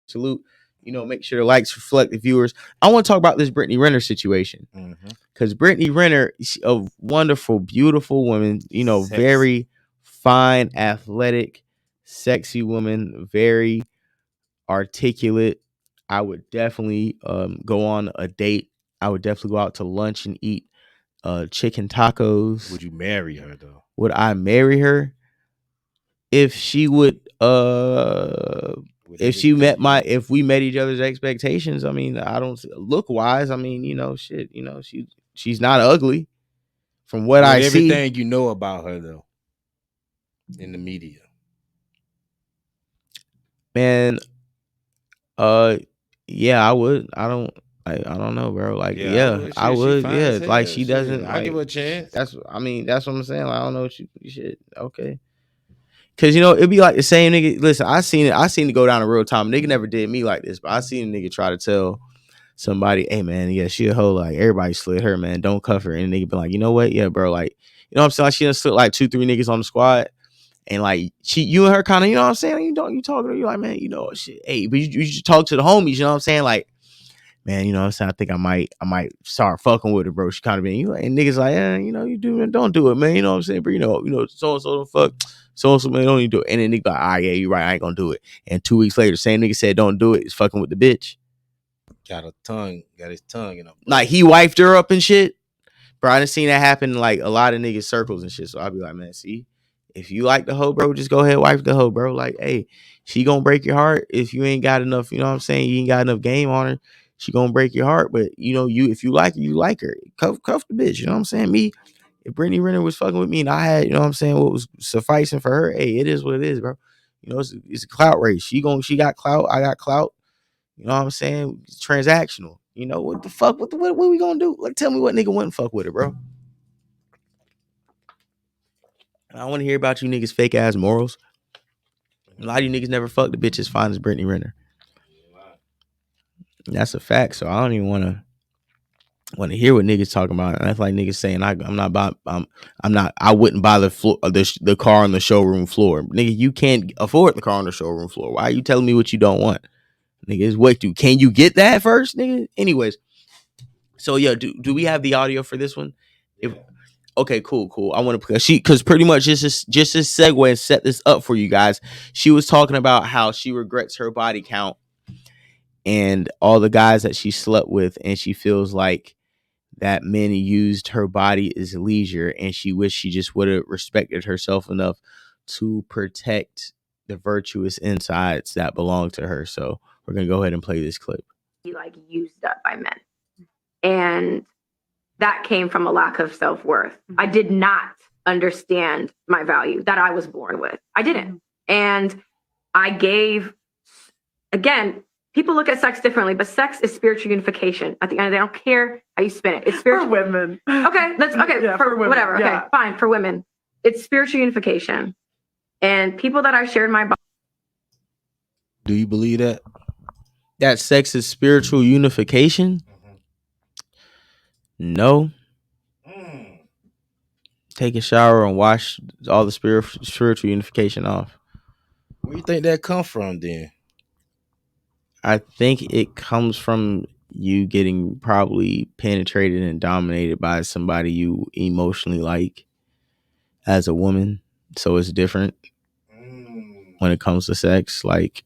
salute. Make sure the likes reflect the viewers. I want to talk about this Brittney Renner situation. Because Brittney Renner is a wonderful, beautiful woman, very fine, athletic, sexy woman, very articulate. I would definitely go on a date. I would definitely go out to lunch and eat chicken tacos. Would you marry her though? Would I marry her? If she would if we met each other's expectations, I mean, I don't look wise. I mean, she's not ugly from what I see. Everything you know about her though in the media. Man, yeah, I would. I don't know, bro. Like, I would. Yeah, like she doesn't. I give her a chance. That's what I'm saying. Like, I don't know what you should. Okay. Cause it'd be like the same nigga. Listen, I seen it go down in real time. Nigga never did me like this, but I seen a nigga try to tell somebody, hey man, yeah, she a hoe. Like everybody slid her, man. Don't cuff her. And the nigga be like, you know what? Yeah, bro. Like, what I'm saying? Like she done slid like 2-3 niggas on the squad. And like you and her kind of, you know what I'm saying? You talking to her, you like, man, shit. Hey, but you should talk to the homies, you know what I'm saying? Like, man, you know what I'm saying? I think I might start fucking with her, bro. She kind of being, and niggas like, you do it, don't do it, man. You know what I'm saying? But so and so don't fuck. So man, don't even do it. And then nigga like, yeah, you're right, I ain't gonna do it. And 2 weeks later, same nigga said don't do it. He's fucking with the bitch. Got his tongue, Like he wifed her up and shit. Bro, I done seen that happen in like a lot of niggas circles and shit. So I'll be like, man, see, if you like the hoe, bro, just go ahead, wife the hoe, bro. Like, hey, she gonna break your heart if you ain't got enough, you know what I'm saying? You ain't got enough game on her. She gonna break your heart. But if you like her, you like her. Cuff the bitch, you know what I'm saying? Me, if Brittney Renner was fucking with me and I had, you know what I'm saying, what was sufficing for her, hey, it is what it is, bro. It's a clout race. She got clout, I got clout. You know what I'm saying? It's transactional. What the fuck? What we gonna do? Like, tell me what nigga wouldn't fuck with her, bro. I want to hear about you niggas fake ass morals. A lot of you niggas never fucked the bitch as fine as Brittney Renner. That's a fact. So I don't even want to hear what niggas talking about. And that's like niggas saying I wouldn't buy the car on the showroom floor. Nigga, you can't afford the car on the showroom floor. Why are you telling me what you don't want? Nigga, can you get that first, nigga? Anyways, so yeah, do we have the audio for this one? Okay, cool. I want to because pretty much just a segue and set this up for you guys. She was talking about how she regrets her body count and all the guys that she slept with, and she feels like that men used her body as leisure, and she wished she just would have respected herself enough to protect the virtuous insides that belong to her. So we're gonna go ahead and play this clip. Like used up by men, and that came from a lack of self-worth. I did not understand my value that I was born with. I didn't. And I gave, again, people look at sex differently, but sex is spiritual unification. At the end of the day, I don't care how you spin it. It's spiritual. For women. Okay, Yeah, for women. Whatever. Yeah. Okay, fine, for women. It's spiritual unification. And people that I shared my body. Do you believe that? That sex is spiritual unification? No. Take a shower and wash all the spiritual unification off. Where do you think that come from then? I think it comes from you getting probably penetrated and dominated by somebody you emotionally like as a woman. So it's different when it comes to sex. Like,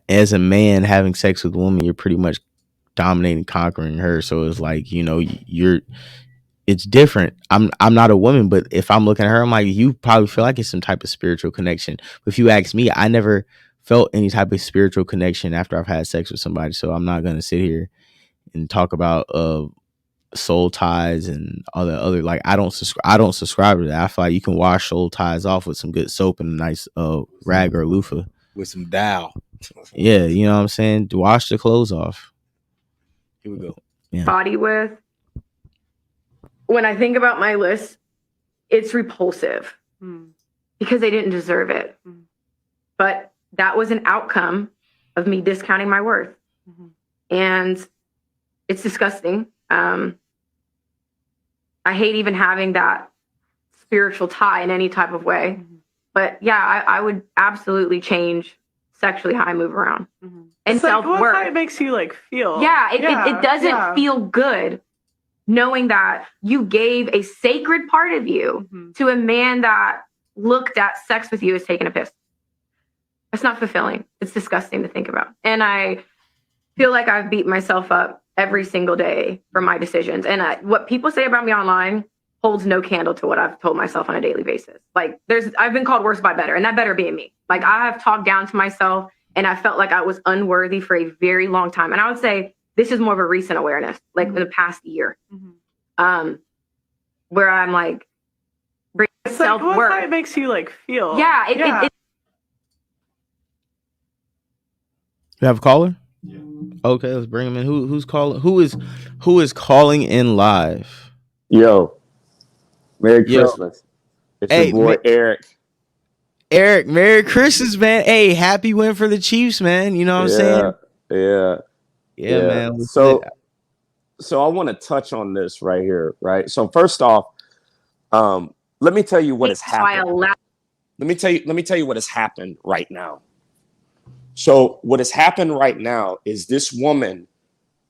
as a man having sex with a woman, you're pretty much dominating, conquering her. So it's like, it's different. I'm not a woman, but if I'm looking at her, I'm like, you probably feel like it's some type of spiritual connection. But if you ask me, I never felt any type of spiritual connection after I've had sex with somebody. So I'm not going to sit here and talk about soul ties and all the other, like, I don't subscribe to that. I feel like you can wash soul ties off with some good soap and a nice rag or loofah. With some Dow. Yeah, you know what I'm saying? Wash the clothes off. Here we go. Yeah. Body with. When I think about my list, it's repulsive because they didn't deserve it. But that was an outcome of me discounting my worth. And it's disgusting. I hate even having that spiritual tie in any type of way. But yeah, I would absolutely change sexually how I move around. Mm-hmm. And self-worth. How it makes you like feel. Yeah, it doesn't feel good knowing that you gave a sacred part of you to a man that looked at sex with you as taking a piss. That's not fulfilling. It's disgusting to think about. And I feel like I've beat myself up every single day for my decisions. And what people say about me online holds no candle to what I've told myself on a daily basis. Like I've been called worse by better, and that better being me. Like I have talked down to myself, and I felt like I was unworthy for a very long time. And I would say this is more of a recent awareness, like in the past year, where I'm like, self-worth. How it makes you like feel. Yeah. It You have a caller? Yeah. Okay, let's bring him in. Who's calling? Who is calling in live? Yo, Merry Christmas. It's your boy Eric. Eric, Merry Christmas, man. Hey, happy win for the Chiefs, man. You know what I'm saying? Yeah, man. So I want to touch on this right here, right? So first off, let me tell you what has happened. Let me tell you what has happened right now. So what has happened right now is this woman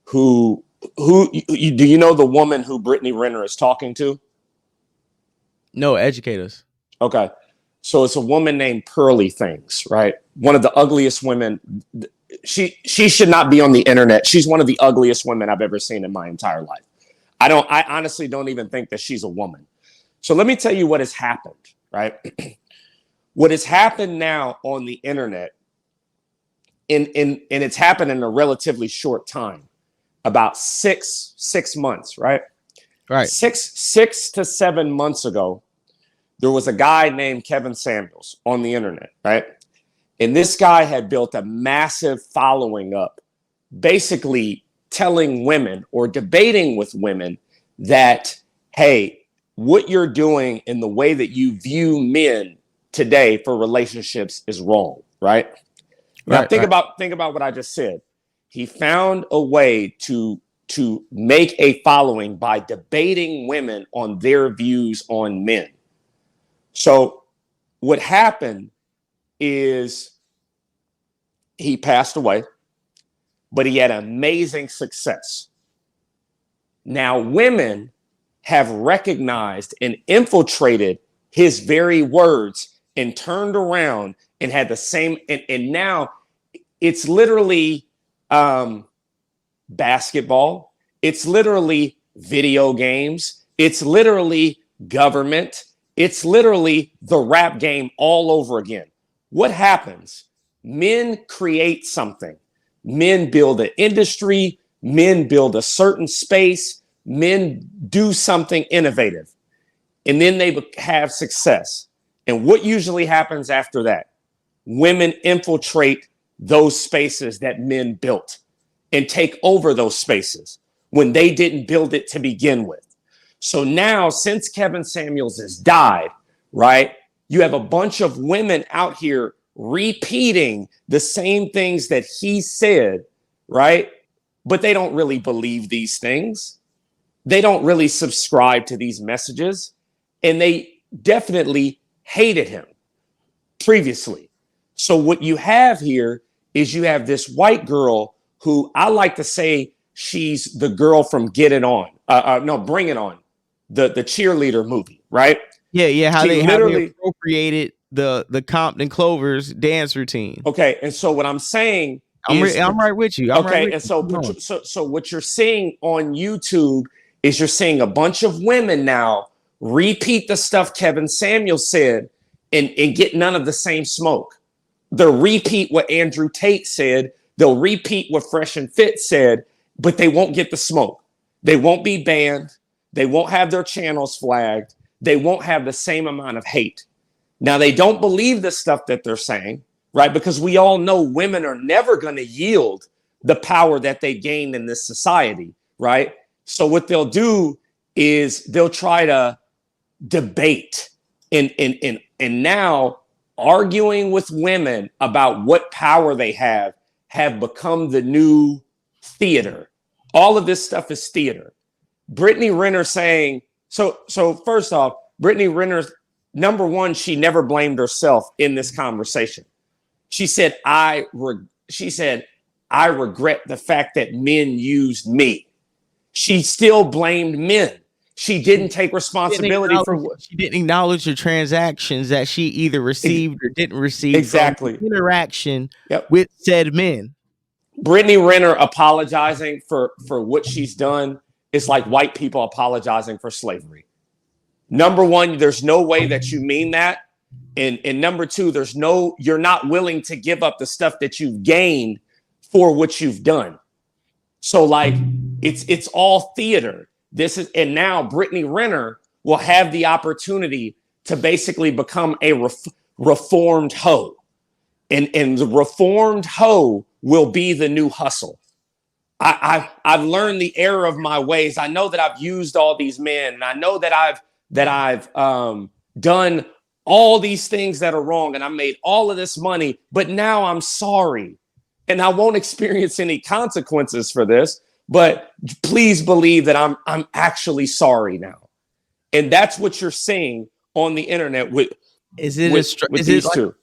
who do you know the woman who Brittney Renner is talking to? No, educate us. Okay. So it's a woman named Pearly Things, right? One of the ugliest women. She should not be on the internet. She's one of the ugliest women I've ever seen in my entire life. I honestly don't even think that she's a woman. So let me tell you what has happened, right? What has happened now on the internet, and it's happened in a relatively short time, about six months, right? Right. 6 to 7 months ago, there was a guy named Kevin Samuels on the internet, right? And this guy had built a massive following up, basically telling women or debating with women that, hey, what you're doing in the way that you view men today for relationships is wrong, right? Now think about what I just said. He found a way to make a following by debating women on their views on men. So what happened is he passed away, but he had amazing success. Now women have recognized and infiltrated his very words and turned around and had the same, and now it's literally basketball. It's literally video games. It's literally government. It's literally the rap game all over again. What happens? Men create something. Men build an industry. Men build a certain space. Men do something innovative. And then they have success. And what usually happens after that? Women infiltrate those spaces that men built and take over those spaces when they didn't build it to begin with. So now, since Kevin Samuels has died, right, you have a bunch of women out here repeating the same things that he said, right? But they don't really believe these things. They don't really subscribe to these messages. And they definitely hated him previously. So what you have here is you have this white girl who I like to say she's the girl from Get It On. Bring It On. The cheerleader movie, right? Yeah. How they appropriated the Compton Clovers dance routine. Okay, and so what I'm saying, I'm right with you. So what you're seeing on YouTube is you're seeing a bunch of women now repeat the stuff Kevin Samuels said and get none of the same smoke. They'll repeat what Andrew Tate said. They'll repeat what Fresh and Fit said, but they won't get the smoke. They won't be banned. They won't have their channels flagged. They won't have the same amount of hate. Now, they don't believe the stuff that they're saying, right? Because we all know women are never going to yield the power that they gain in this society, right? So what they'll do is they'll try to debate and now arguing with women about what power they have become the new theater. All of this stuff is theater. Brittney Renner saying, so first off, Brittney Renner, number one, she never blamed herself in this conversation. She said, I regret the fact that men used me. She still blamed men. She didn't take responsibility for what she didn't acknowledge the transactions that she either received or didn't receive. Exactly. From interaction with said men. Brittney Renner apologizing for what she's done is like white people apologizing for slavery. Number one, there's no way that you mean that. And number two, you're not willing to give up the stuff that you've gained for what you've done. So like it's all theater. And now Brittney Renner will have the opportunity to basically become a reformed hoe. And the reformed hoe will be the new hustle. I've learned the error of my ways. I know that I've used all these men, and I know that I've done all these things that are wrong, and I made all of this money, but now I'm sorry. And I won't experience any consequences for this, but please believe that I'm actually sorry now. And that's what you're seeing on the internet with these two.